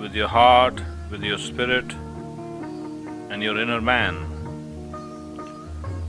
with your heart, with your spirit and your inner man,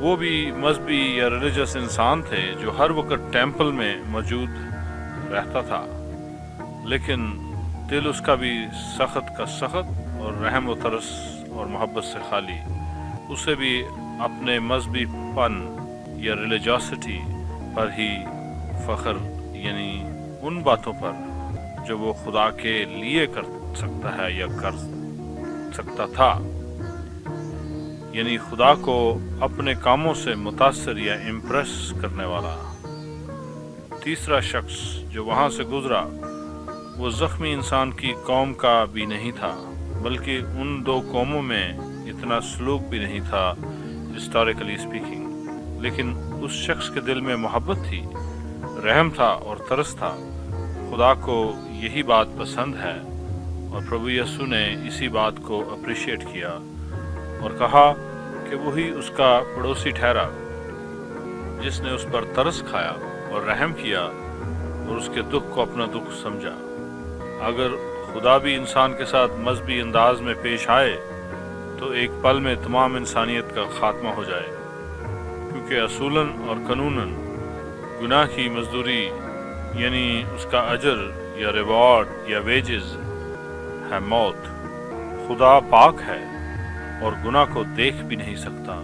وہ بھی مذہبی یا ریلیجس انسان تھے جو ہر وقت ٹیمپل میں موجود رہتا تھا، لیکن دل اس کا بھی سخت کا سخت اور رحم و ترس اور محبت سے خالی۔ اسے بھی اپنے مذہبی پن یا ریلیجاسٹی پر ہی فخر، یعنی ان باتوں پر جو وہ خدا کے لیے کر سکتا ہے یا کر سکتا تھا، یعنی خدا کو اپنے کاموں سے متاثر یا امپریس کرنے والا۔ تیسرا شخص جو وہاں سے گزرا وہ زخمی انسان کی قوم کا بھی نہیں تھا، بلکہ ان دو قوموں میں اتنا سلوک بھی نہیں تھا ہسٹوریکلی اسپیکنگ، لیکن اس شخص کے دل میں محبت تھی، رحم تھا اور ترس تھا۔ خدا کو یہی بات پسند ہے، اور پربھو یسوع نے اسی بات کو اپریشیٹ کیا اور کہا کہ وہی اس کا پڑوسی ٹھہرا جس نے اس پر ترس کھایا اور رحم کیا اور اس کے دکھ کو اپنا دکھ سمجھا۔ اگر خدا بھی انسان کے ساتھ مذہبی انداز میں پیش آئے تو ایک پل میں تمام انسانیت کا خاتمہ ہو جائے، کیونکہ اصولاً اور قانوناً گناہ کی مزدوری یعنی اس کا اجر یا ریوارڈ یا ویجز ہے موت۔ خدا پاک ہے اور گناہ کو دیکھ بھی نہیں سکتا،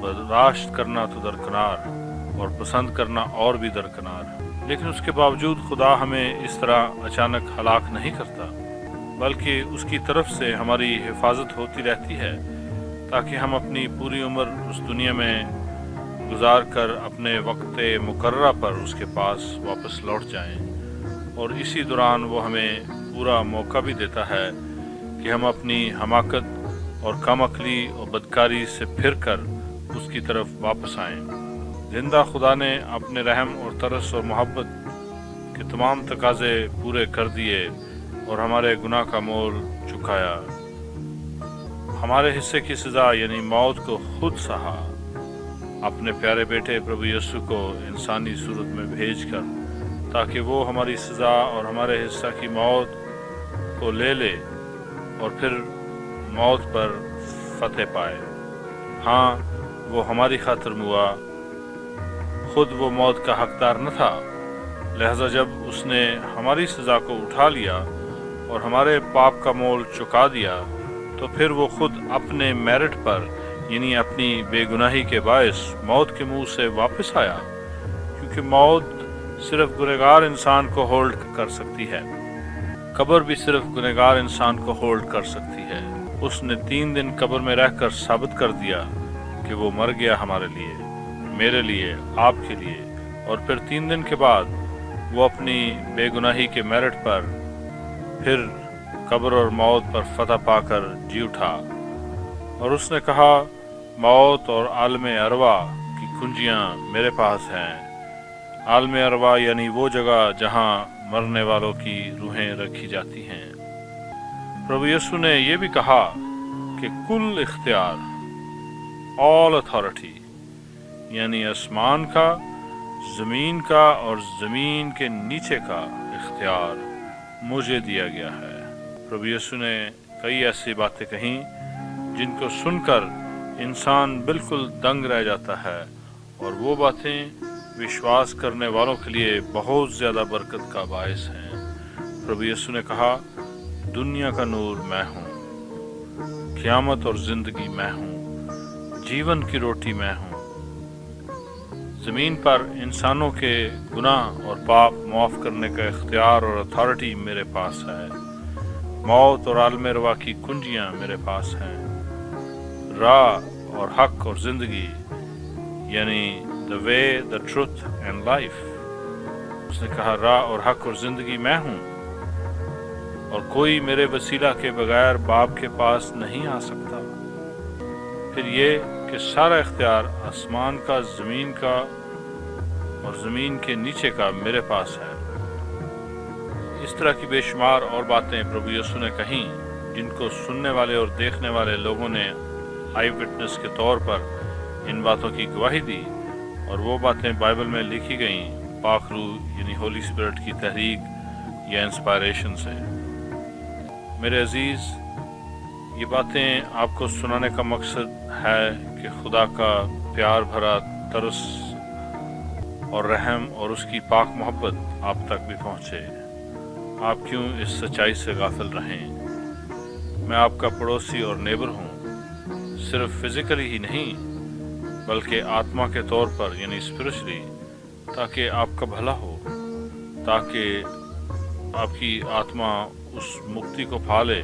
برداشت کرنا تو درکنار اور پسند کرنا اور بھی درکنار، لیکن اس کے باوجود خدا ہمیں اس طرح اچانک ہلاک نہیں کرتا، بلکہ اس کی طرف سے ہماری حفاظت ہوتی رہتی ہے تاکہ ہم اپنی پوری عمر اس دنیا میں گزار کر اپنے وقت مقررہ پر اس کے پاس واپس لوٹ جائیں، اور اسی دوران وہ ہمیں پورا موقع بھی دیتا ہے کہ ہم اپنی حماقت اور کم عقلی اور بدکاری سے پھر کر اس کی طرف واپس آئیں۔ زندہ خدا نے اپنے رحم اور ترس اور محبت کے تمام تقاضے پورے کر دیے اور ہمارے گناہ کا مول چکایا، ہمارے حصے کی سزا یعنی موت کو خود سہا، اپنے پیارے بیٹے پربھو یسوع کو انسانی صورت میں بھیج کر، تاکہ وہ ہماری سزا اور ہمارے حصہ کی موت کو لے لے اور پھر موت پر فتح پائے۔ ہاں، وہ ہماری خاطر ہوا، خود وہ موت کا حقدار نہ تھا، لہذا جب اس نے ہماری سزا کو اٹھا لیا اور ہمارے پاپ کا مول چکا دیا تو پھر وہ خود اپنے میرٹ پر یعنی اپنی بے گناہی کے باعث موت کے منہ سے واپس آیا، کیونکہ موت صرف گنہگار انسان کو ہولڈ کر سکتی ہے، قبر بھی صرف گنہگار انسان کو ہولڈ کر سکتی ہے۔ اس نے 3 دن قبر میں رہ کر ثابت کر دیا کہ وہ مر گیا ہمارے لیے، میرے لیے، آپ کے لیے، اور پھر 3 دن کے بعد وہ اپنی بے گناہی کے میرٹ پر پھر قبر اور موت پر فتح پا کر جی اٹھا، اور اس نے کہا، موت اور عالم ارواح کی کنجیاں میرے پاس ہیں۔ عالم ارواح یعنی وہ جگہ جہاں مرنے والوں کی روحیں رکھی جاتی ہیں۔ پربھو یسوع نے یہ بھی کہا کہ کل اختیار، آل اتھارٹی، یعنی آسمان کا، زمین کا اور زمین کے نیچے کا اختیار مجھے دیا گیا ہے۔ پربھو یسوع نے کئی ایسی باتیں کہیں جن کو سن کر انسان بالکل دنگ رہ جاتا ہے، اور وہ باتیں وشواس کرنے والوں کے لیے بہت زیادہ برکت کا باعث ہیں۔ پربھو یسوع نے کہا، دنیا کا نور میں ہوں، قیامت اور زندگی میں ہوں، جیون کی روٹی میں ہوں۔ زمین پر انسانوں کے گناہ اور پاپ معاف کرنے کا اختیار اور اتھارٹی میرے پاس ہے۔ موت اور عالم ارواح کی کنجیاں میرے پاس ہیں۔ راہ اور حق اور زندگی یعنی the way, the truth and life، اس نے کہا راہ اور حق اور زندگی میں ہوں، اور کوئی میرے وسیلہ کے بغیر باپ کے پاس نہیں آ سکتا۔ پھر یہ کہ سارا اختیار آسمان کا، زمین کا اور زمین کے نیچے کا میرے پاس ہے۔ اس طرح کی بے شمار اور باتیں پربھو یسوع نے کہیں جن کو سننے والے اور دیکھنے والے لوگوں نے آئی وٹنس کے طور پر ان باتوں کی گواہی دی، اور وہ باتیں بائبل میں لکھی گئیں پاک روح یعنی ہولی اسپرٹ کی تحریک یا انسپائریشن سے۔ میرے عزیز، یہ باتیں آپ کو سنانے کا مقصد ہے کہ کہ خدا کا پیار بھرا ترس اور رحم اور اس کی پاک محبت آپ تک بھی پہنچے۔ آپ کیوں اس سچائی سے غافل رہیں؟ میں آپ کا پڑوسی اور نیبر ہوں، صرف فزیکلی ہی نہیں بلکہ آتما کے طور پر یعنی اسپرچولی، تاکہ آپ کا بھلا ہو، تاکہ آپ کی آتما اس مکتی کو پالے،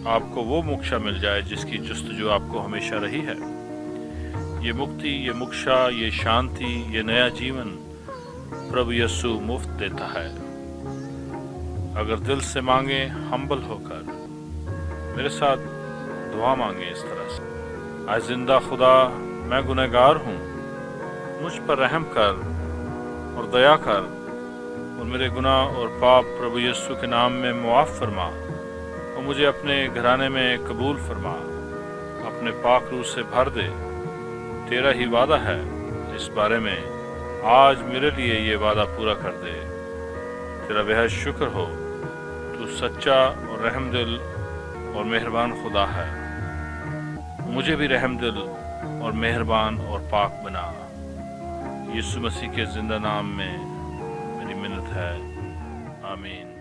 آپ کو وہ موکشا مل جائے جس کی جستجو آپ کو ہمیشہ رہی ہے۔ یہ مکتی، یہ موکشا، یہ شانتی، یہ نیا جیون پربھو یسو مفت دیتا ہے۔ اگر دل سے مانگیں ہمبل ہو کر، میرے ساتھ دعا مانگیں اس طرح سے: اے زندہ خدا، میں گنہگار ہوں، مجھ پر رحم کر اور دیا کر اور میرے گناہ اور پاپ پربھو یسو کے نام میں معاف فرما اور مجھے اپنے گھرانے میں قبول فرما، اپنے پاک روح سے بھر دے۔ تیرا ہی وعدہ ہے اس بارے میں، آج میرے لیے یہ وعدہ پورا کر دے۔ تیرا بہت شکر ہو، تو سچا اور رحم دل اور مہربان خدا ہے۔ مجھے بھی رحم دل اور مہربان اور پاک بنا۔ یسوع مسیح کے زندہ نام میں میری منت ہے، آمین۔